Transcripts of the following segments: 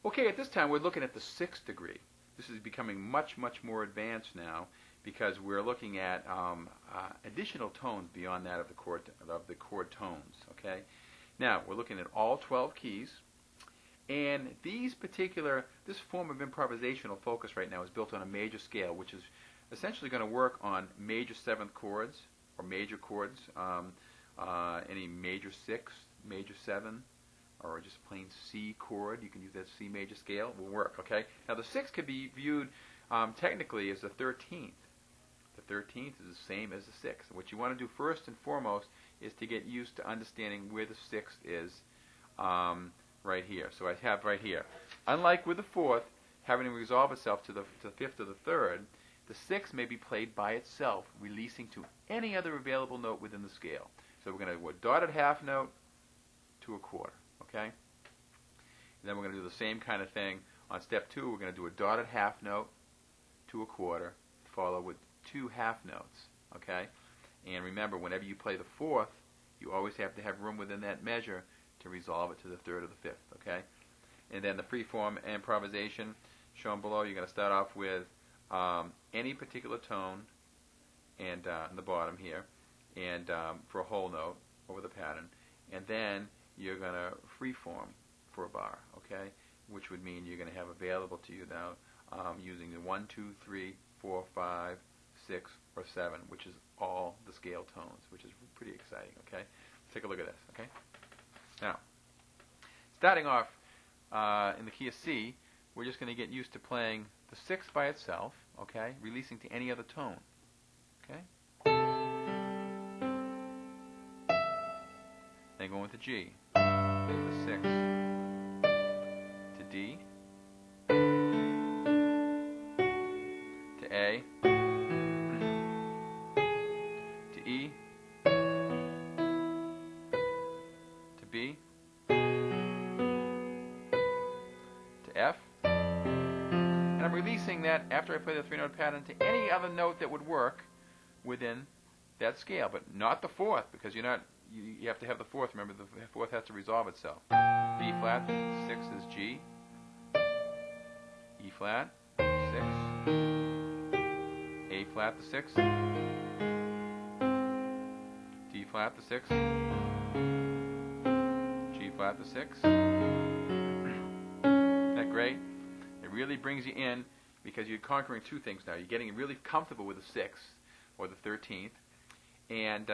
Okay, at this time we're looking at the 6th degree. This is becoming much more advanced now because we're looking at additional tones beyond that of the chord tones. Okay, now we're looking at all 12 keys, and this form of improvisational focus right now is built on a major scale, which is essentially going to work on major 7th chords or major chords, any major 6, major 7, or just plain C chord. You can use that C major scale. Will work. Okay. Now the 6th could be viewed technically as the 13th. The 13th is the same as the 6th. What you want to do first and foremost is to get used to understanding where the 6th is right here. So I have right here. Unlike with the 4th, having to resolve itself to the 5th or the 3rd, the 6th may be played by itself, releasing to any other available note within the scale. So we're going to do a dotted half note to a quarter. Okay? And then we're going to do the same kind of thing on step 2. We're going to do a dotted half note to a quarter, followed with 2 half notes. Okay? And remember, whenever you play the 4th, you always have to have room within that measure to resolve it to the 3rd or the 5th. Okay? And then the freeform improvisation shown below, you're going to start off with any particular tone and in the bottom here, and for a whole note over the pattern, and then you're going to freeform for a bar, okay? Which would mean you're going to have available to you now using the 1, 2, 3, 4, 5, 6, or 7, which is all the scale tones, which is pretty exciting, okay? Let's take a look at this, okay? Now, starting off in the key of C, we're just going to get used to playing the 6th by itself, okay? Releasing to any other tone, okay? Then going with the G, to the 6th, to D, to A, to E, to B, to F, and I'm releasing that after I play the 3-note pattern to any other note that would work within that scale, but not the 4th, because you have to have the 4th. Remember, the 4th has to resolve itself. B flat, 6 is G, E flat, 6, A flat, the 6, D flat, the 6, G flat, the 6. Isn't that great? It really brings you in because you're conquering two things now. You're getting really comfortable with the 6th or the 13th. And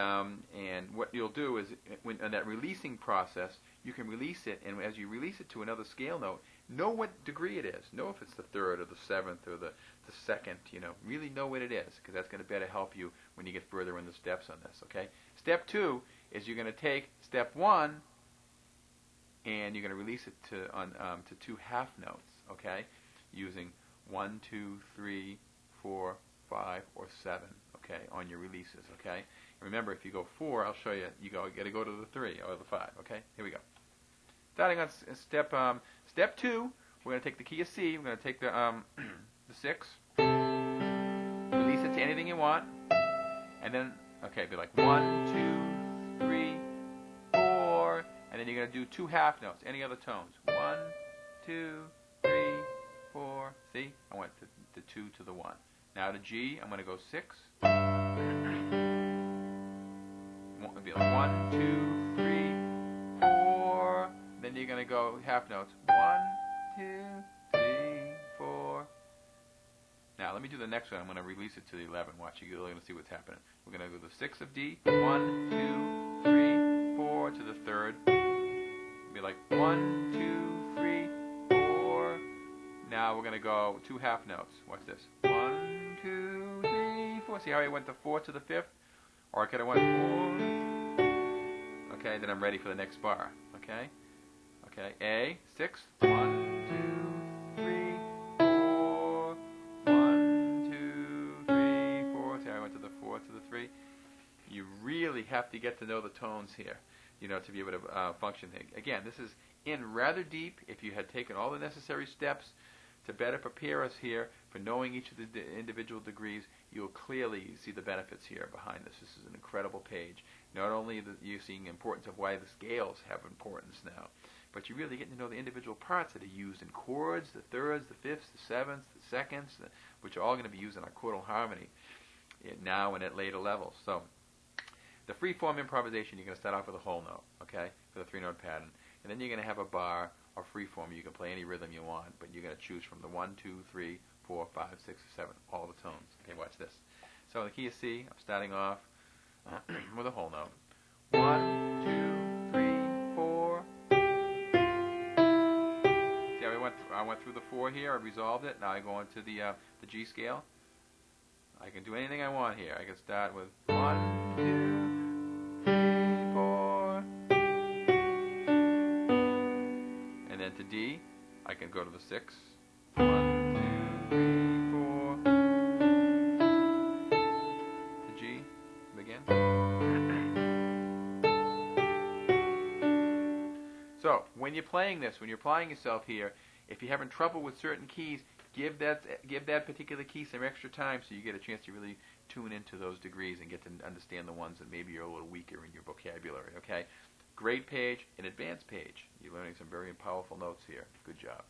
what you'll do is, in that releasing process, you can release it, and as you release it to another scale note, know what degree it is. Know if it's the 3rd or the 7th or the 2nd. Really know what it is, because that's going to better help you when you get further in the steps on this. Okay. Step 2 is you're going to take step 1, and you're going to release it to 2 half notes. Okay, using 1, 2, 3, 4, 5, or 7. Okay, on your releases. Okay. Remember, if you go 4, I'll show you. You got to go to the 3 or the 5. Okay. Here we go. Starting on step 2, we're going to take the key of C. We're going to take the 6, release it to anything you want, and then be like 1, 2, 3, 4, and then you're going to do 2 half notes, any other tones. 1, 2, 3, 4. See, I went to the 2 to the 1. Now to G, I'm going to go 6. It'll be like 1, 2, 3, 4. Then you're going to go half notes. 1, 2, 3, 4. Now let me do the next one. I'm going to release it to the 11. Watch, you're going to see what's happening. We're going to go the 6 of D. 1, 2, 3, 4 to the 3rd. It'll be like 1, 2, 3, 4. Now we're going to go 2 half notes. Watch this. 1, 2, 3, 4. See how I went the 4 to the 5th? Or I could have went 4. Okay, then I'm ready for the next bar. Okay? Okay, A, 6. 1, 2, 3, 4. 1, 2, 3, 4. See how I went to the 4 to the 3? You really have to get to know the tones here, to be able to function. Again, this is in rather deep. If you had taken all the necessary steps to better prepare us here for knowing each of the individual degrees, you'll clearly see the benefits here behind this. This is an incredible page. Not only are you seeing the importance of why the scales have importance now, but you're really getting to know the individual parts that are used in chords, the thirds, the fifths, the sevenths, the seconds, which are all going to be used in our chordal harmony now and at later levels. So the free-form improvisation, you're going to start off with a whole note, okay, for the three-note pattern. And then you're going to have a bar or free-form. You can play any rhythm you want, but you're going to choose from the 1, 2, 3, 4, 5, 6, or 7, all the tones. Okay, watch this. So in the key of C, I'm starting off with a whole note. 1, 2, 3, 4. See how I went through the 4 here. I resolved it. Now I go into the G scale. I can do anything I want here. I can start with 1, 2, 3, 4. And then to D, I can go to the 6. 1, 2, 3, 4. To G, begin. So, when you're playing this, when you're applying yourself here, if you're having trouble with certain keys, give that particular key some extra time so you get a chance to really tune into those degrees and get to understand the ones that maybe you're a little weaker in your vocabulary, okay? Great page, an advanced page. You're learning some very powerful notes here. Good job.